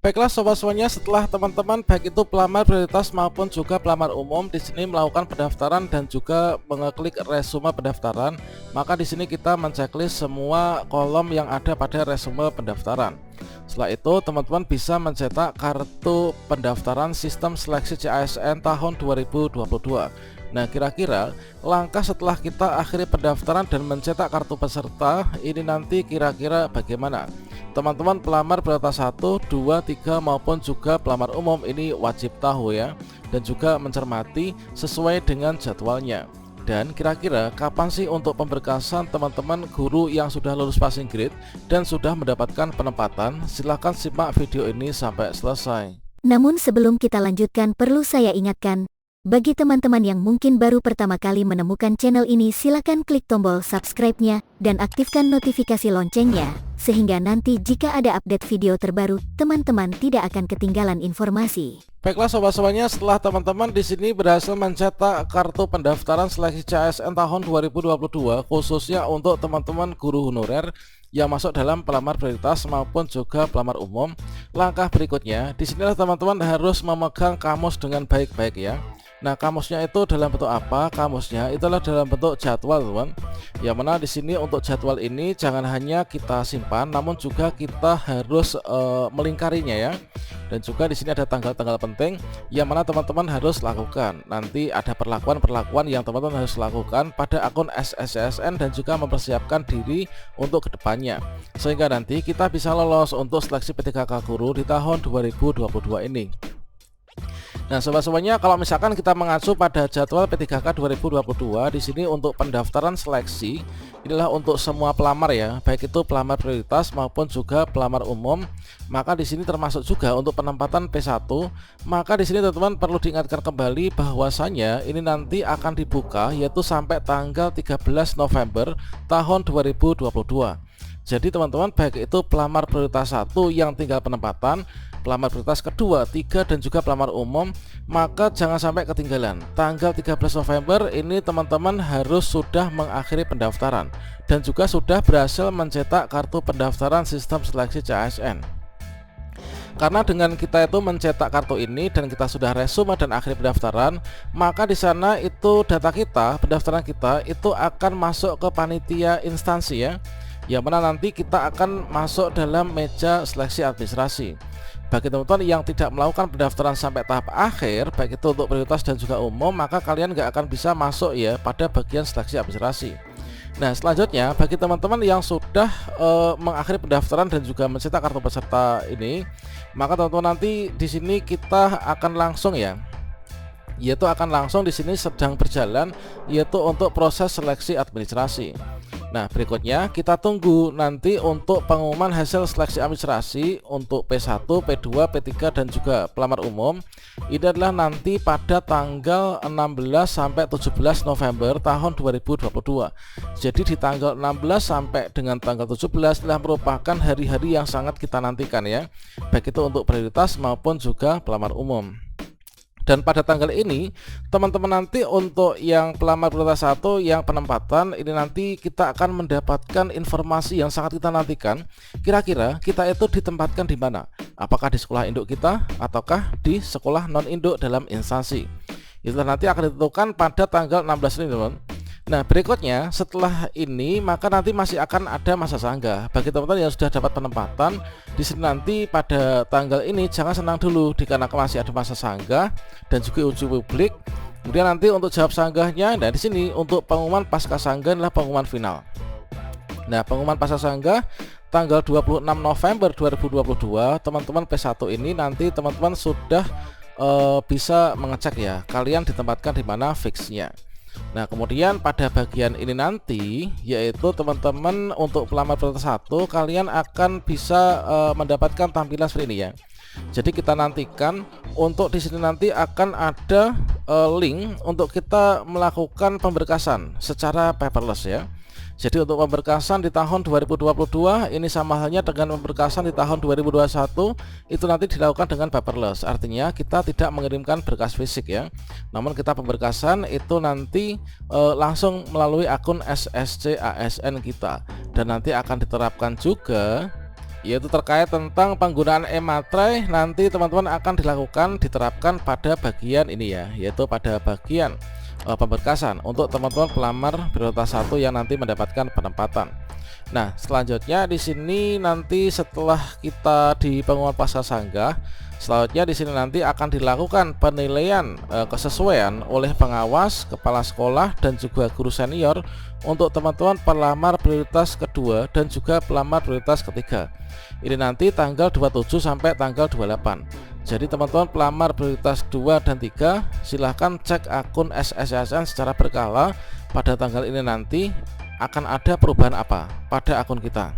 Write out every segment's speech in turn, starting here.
Baiklah sobat semuanya, setelah teman-teman baik itu pelamar prioritas maupun juga pelamar umum di sini melakukan pendaftaran dan juga mengeklik resume pendaftaran, maka di sini kita menceklis semua kolom yang ada pada resume pendaftaran. Setelah itu teman-teman bisa mencetak kartu pendaftaran sistem seleksi CASN tahun 2022. Nah, kira-kira langkah setelah kita akhiri pendaftaran dan mencetak kartu peserta ini nanti kira-kira bagaimana? Teman-teman pelamar prioritas 1, 2, 3 maupun juga pelamar umum ini wajib tahu ya, dan juga mencermati sesuai dengan jadwalnya. Dan kira-kira kapan sih untuk pemberkasan teman-teman guru yang sudah lulus passing grade dan sudah mendapatkan penempatan? Silahkan simak video ini sampai selesai. Namun sebelum kita lanjutkan, perlu saya ingatkan, bagi teman-teman yang mungkin baru pertama kali menemukan channel ini, silakan klik tombol subscribe-nya dan aktifkan notifikasi loncengnya, sehingga nanti jika ada update video terbaru, teman-teman tidak akan ketinggalan informasi. Baiklah sobat-sobatnya, setelah teman-teman di sini berhasil mencetak kartu pendaftaran seleksi CASN tahun 2022 khususnya untuk teman-teman guru honorer yang masuk dalam pelamar prioritas maupun juga pelamar umum, langkah berikutnya di sinilah teman-teman harus memegang kamus dengan baik-baik ya. Nah, kamusnya itu dalam bentuk apa? Kamusnya itulah dalam bentuk jadwal, teman. Yang mana di sini untuk jadwal ini jangan hanya kita simpan, namun juga kita harus melingkarinya ya. Dan juga di sini ada tanggal-tanggal penting yang mana teman-teman harus lakukan. Nanti ada perlakuan-perlakuan yang teman-teman harus lakukan pada akun SSCSN dan juga mempersiapkan diri untuk kedepannya, sehingga nanti kita bisa lolos untuk seleksi P3K guru di tahun 2022 ini. Nah, sobat-sobatnya, kalau misalkan kita mengacu pada jadwal P3K 2022 di sini untuk pendaftaran seleksi inilah untuk semua pelamar ya, baik itu pelamar prioritas maupun juga pelamar umum. Maka di sini termasuk juga untuk penempatan P1. Maka di sini teman-teman perlu diingatkan kembali bahwasanya ini nanti akan dibuka yaitu sampai tanggal 13 November tahun 2022. Jadi teman-teman baik itu pelamar prioritas 1 yang tinggal penempatan, pelamar prioritas kedua, 3 dan juga pelamar umum, maka jangan sampai ketinggalan. Tanggal 13 November ini teman-teman harus sudah mengakhiri pendaftaran dan juga sudah berhasil mencetak kartu pendaftaran sistem seleksi CASN. Karena dengan kita itu mencetak kartu ini dan kita sudah resume dan akhiri pendaftaran, maka di sana itu data kita, pendaftaran kita itu akan masuk ke panitia instansi ya, yang mana nanti kita akan masuk dalam meja seleksi administrasi. Bagi teman-teman yang tidak melakukan pendaftaran sampai tahap akhir, baik itu untuk prioritas dan juga umum, maka kalian nggak akan bisa masuk ya pada bagian seleksi administrasi. Nah, selanjutnya bagi teman-teman yang sudah mengakhiri pendaftaran dan juga mencetak kartu peserta ini, maka teman-teman nanti di sini kita akan langsung ya, yaitu akan langsung di sini sedang berjalan yaitu untuk proses seleksi administrasi. Nah, berikutnya kita tunggu nanti untuk pengumuman hasil seleksi administrasi untuk P1, P2, P3 dan juga pelamar umum. Ini adalah nanti pada tanggal 16 sampai 17 November tahun 2022. Jadi di tanggal 16 sampai dengan tanggal 17 adalah merupakan hari-hari yang sangat kita nantikan ya, baik itu untuk prioritas maupun juga pelamar umum. Dan pada tanggal ini teman-teman nanti untuk yang pelamar prioritas 1 yang penempatan ini nanti kita akan mendapatkan informasi yang sangat kita nantikan. Kira-kira kita itu ditempatkan di mana? Apakah di sekolah induk kita ataukah di sekolah non induk dalam instansi? Itu nanti akan ditentukan pada tanggal 16 ini, teman. Nah, berikutnya setelah ini maka nanti masih akan ada masa sanggah. Bagi teman-teman yang sudah dapat penempatan di sini nanti pada tanggal ini jangan senang dulu dikarenakan masih ada masa sanggah dan juga uji publik. Kemudian nanti untuk jawab sanggahnya, nah di sini untuk pengumuman pasca sanggah adalah pengumuman final. Nah, pengumuman pasca sanggah tanggal 26 November 2022, teman-teman P1 ini nanti teman-teman sudah bisa mengecek ya, kalian ditempatkan di mana fixnya. Nah, kemudian pada bagian ini nanti yaitu teman-teman untuk pelamar prioritas 1 kalian akan bisa mendapatkan tampilan seperti ini ya. Jadi kita nantikan untuk di sini nanti akan ada link untuk kita melakukan pemberkasan secara paperless ya. Jadi untuk pemberkasan di tahun 2022 ini sama halnya dengan pemberkasan di tahun 2021 itu nanti dilakukan dengan paperless. Artinya kita tidak mengirimkan berkas fisik ya. Namun kita pemberkasan itu nanti langsung melalui akun SSCASN kita. Dan nanti akan diterapkan juga yaitu terkait tentang penggunaan e-materai. Nanti teman-teman akan diterapkan pada bagian ini ya, yaitu pada bagian pemberkasan untuk teman-teman pelamar prioritas 1 yang nanti mendapatkan penempatan. Nah, selanjutnya di sini nanti setelah kita di pengumuman pascasanggah, selanjutnya di sini nanti akan dilakukan penilaian kesesuaian oleh pengawas, kepala sekolah, dan juga guru senior untuk teman-teman pelamar prioritas kedua dan juga pelamar prioritas ketiga. Ini nanti tanggal 27 sampai tanggal 28. Jadi teman-teman pelamar prioritas 2 dan 3 silahkan cek akun SSCSN secara berkala pada tanggal ini nanti akan ada perubahan apa pada akun kita.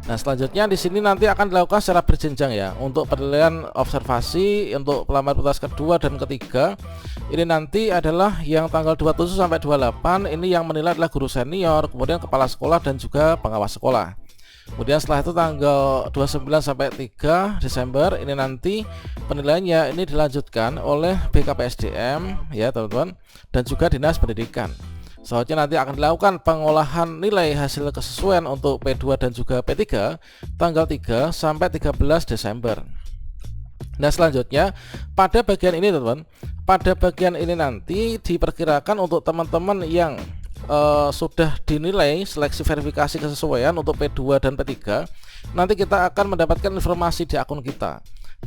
Nah, selanjutnya di sini nanti akan dilakukan secara berjenjang ya untuk penilaian observasi untuk pelamar prioritas kedua dan ketiga. Ini nanti adalah yang tanggal 27 sampai 28 ini yang menilai adalah guru senior, kemudian kepala sekolah dan juga pengawas sekolah. Kemudian setelah itu tanggal 29 sampai 3 Desember ini nanti penilaiannya ini dilanjutkan oleh BKPSDM ya teman-teman, dan juga Dinas Pendidikan. Selanjutnya nanti akan dilakukan pengolahan nilai hasil kesesuaian untuk P2 dan juga P3 tanggal 3 sampai 13 Desember. Nah, selanjutnya pada bagian ini teman-teman, pada bagian ini nanti diperkirakan untuk teman-teman yang sudah dinilai seleksi verifikasi kesesuaian untuk P2 dan P3, nanti kita akan mendapatkan informasi di akun kita.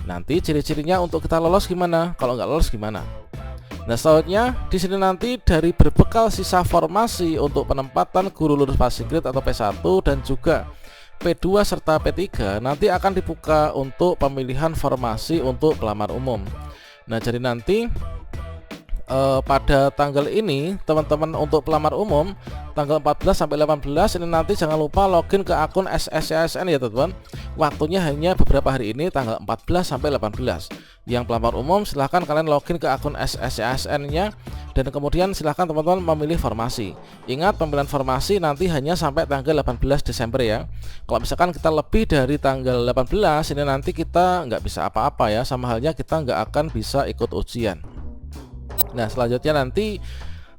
Nanti ciri-cirinya untuk kita lolos gimana, kalau nggak lolos gimana. Nah, selanjutnya di sini nanti dari berbekal sisa formasi untuk penempatan guru lulus passing grade atau P1 dan juga P2 serta P3 nanti akan dibuka untuk pemilihan formasi untuk pelamar umum. Nah, jadi nanti pada tanggal ini teman-teman untuk pelamar umum tanggal 14 sampai 18 ini nanti jangan lupa login ke akun SSCSN ya teman-teman. Waktunya hanya beberapa hari ini tanggal 14 sampai 18. Yang pelamar umum silahkan kalian login ke akun SSCSN-nya dan kemudian silahkan teman-teman memilih formasi. Ingat, pemilihan formasi nanti hanya sampai tanggal 18 Desember ya. Kalau misalkan kita lebih dari tanggal 18 ini nanti kita nggak bisa apa-apa ya, sama halnya kita nggak akan bisa ikut ujian. Nah, selanjutnya nanti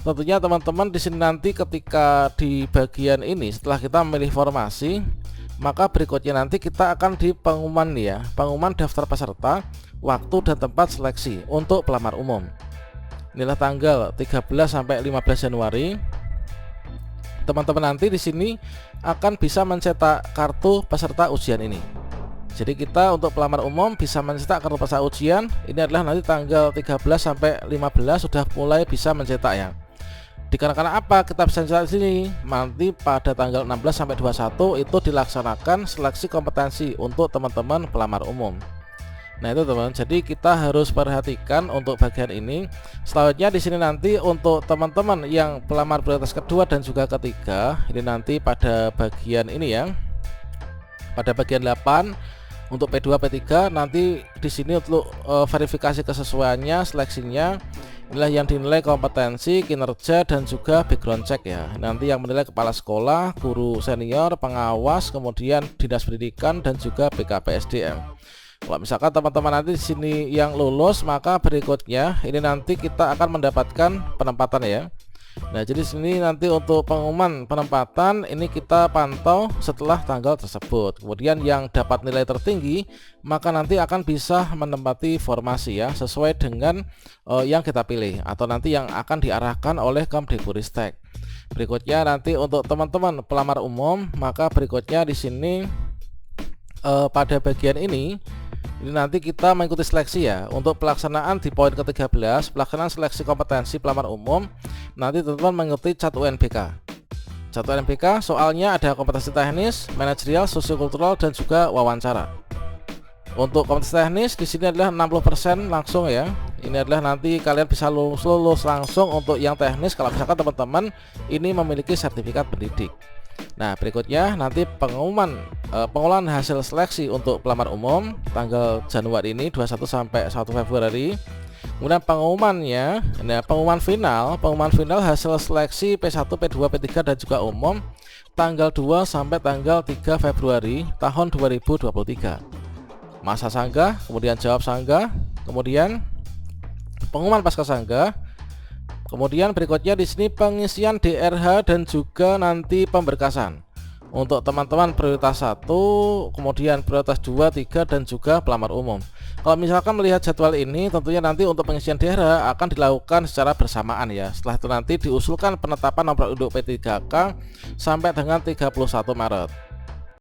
tentunya teman-teman di sini nanti ketika di bagian ini setelah kita memilih formasi, maka berikutnya nanti kita akan di pengumuman ya, pengumuman daftar peserta, waktu dan tempat seleksi untuk pelamar umum. Inilah tanggal 13 sampai 15 Januari. Teman-teman nanti di sini akan bisa mencetak kartu peserta ujian ini. Jadi kita untuk pelamar umum bisa mencetak kartu peserta ujian. Ini adalah nanti tanggal 13 sampai 15 sudah mulai bisa mencetak ya. Dikarenakan apa kita bisa mencetak di sini? Nanti pada tanggal 16 sampai 21 itu dilaksanakan seleksi kompetensi untuk teman-teman pelamar umum. Nah, itu teman-teman. Jadi kita harus perhatikan untuk bagian ini. Selanjutnya di sini nanti untuk teman-teman yang pelamar prioritas kedua dan juga ketiga, ini nanti pada bagian ini ya. Pada bagian 8 untuk P2 P3 nanti di sini untuk verifikasi kesesuaiannya, seleksinya inilah yang dinilai kompetensi, kinerja dan juga background check ya. Nanti yang menilai kepala sekolah, guru senior, pengawas, kemudian Dinas Pendidikan dan juga BKPSDM. Kalau misalkan teman-teman nanti di sini yang lulus, maka berikutnya ini nanti kita akan mendapatkan penempatan ya. Nah, jadi sini nanti untuk pengumuman penempatan ini kita pantau setelah tanggal tersebut. Kemudian yang dapat nilai tertinggi maka nanti akan bisa menempati formasi ya, sesuai dengan yang kita pilih atau nanti yang akan diarahkan oleh Kemdikbudristek. Berikutnya nanti untuk teman-teman pelamar umum, maka berikutnya di sini pada bagian ini nanti kita mengikuti seleksi ya. Untuk pelaksanaan di poin ke-13, pelaksanaan seleksi kompetensi pelamar umum, nanti teman-teman mengikuti CAT UNBK. CAT UNBK soalnya ada kompetensi teknis, manajerial, sosiokultural dan juga wawancara. Untuk kompetensi teknis di sini adalah 60% langsung ya. Ini adalah nanti kalian bisa lulus langsung untuk yang teknis kalau misalkan teman-teman ini memiliki sertifikat pendidik. Nah, berikutnya nanti pengolahan hasil seleksi untuk pelamar umum tanggal Januari ini 21 sampai 1 Februari. Kemudian pengumumannya, nah, pengumuman final hasil seleksi P1, P2, P3 dan juga umum tanggal 2 sampai tanggal 3 Februari tahun 2023. Masa sanggah, kemudian jawab sanggah, kemudian pengumuman pasca sanggah. Kemudian berikutnya di sini pengisian DRH dan juga nanti pemberkasan. untuk teman-teman prioritas 1, kemudian prioritas 2, 3, dan juga pelamar umum. Kalau misalkan melihat jadwal ini, tentunya nanti untuk pengisian daerah akan dilakukan secara bersamaan ya. Setelah itu nanti diusulkan penetapan nomor induk P3K sampai dengan 31 Maret.